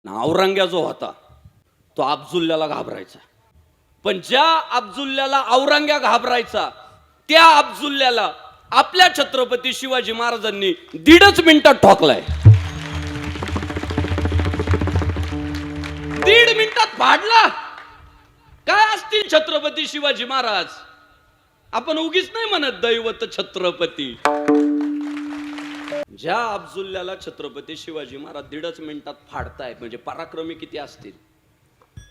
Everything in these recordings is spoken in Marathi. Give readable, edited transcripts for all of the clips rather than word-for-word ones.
औरंग्या जो होता तो अब्दुल्ल्याला घाबरायचा, पण ज्या अब्दुल्ल्याला औरंग्या घाबरायचा त्या अब्दुल्ल्याला आपल्या छत्रपती शिवाजी महाराजांनी 1.5 मिनिटात ठोकलाय. 1.5 मिनिटात फाडला. काय असतील छत्रपती शिवाजी महाराज. आपण उगीच नाही म्हणत दैवत छत्रपती. ज्या अब्दुल्ल्याला छत्रपती शिवाजी महाराज 1.5 मिनिटात फाडतायत म्हणजे पराक्रमी किती असतील.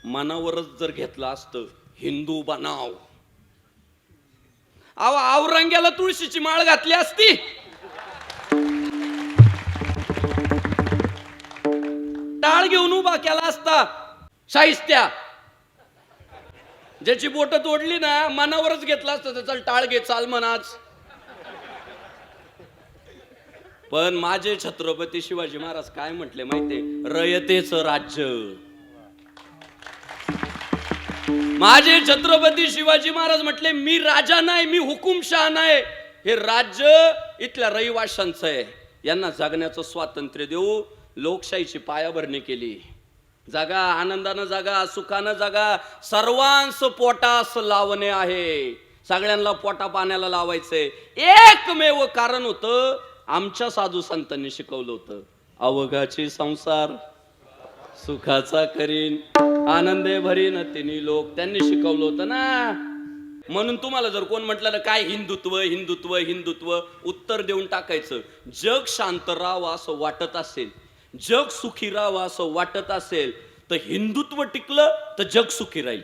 मनावरच जर घेतलं असतं हिंदू बनाव, औरंग्याला तुळशीची माळ घातली असती. टाळ घेऊन उभा केला असता. शाहिस्त्या ज्याची बोट तोडली ना मनावरच घेतला असतं त्याचा टाळ घे चाल म्हणाच. पण माझे छत्रपती शिवाजी महाराज काय म्हटले माहितीये, रयतेचं राज्य. माझे छत्रपती शिवाजी महाराज म्हटले मी राजा नाही, मी हुकुमशाह नाही, हे राज्य इथल्या रहिवाशांचं आहे. यांना जगण्याचं स्वातंत्र्य देऊ. लोकशाहीची पायाभरणी केली. जगा आनंदानं, जगा सुखानं, जगा. सर्वांस पोटास लावणे आहे. सगळ्यांना पोटा पाण्याला लावायचंय. एकमेव कारण होतं आमच्या साधू संतांनी शिकवलं होतं, अवघाची संसार सुखाचा करीन आनंदे भरीन तिन्ही लोक. त्यांनी शिकवलं होतं ना. म्हणून तुम्हाला जर कोण म्हटलं ना काय हिंदुत्व हिंदुत्व हिंदुत्व, उत्तर देऊन टाकायचं, जग शांत राहावं असं वाटत असेल, जग सुखी राहावं असं वाटत असेल तर हिंदुत्व टिकलं तर जग सुखी राहील.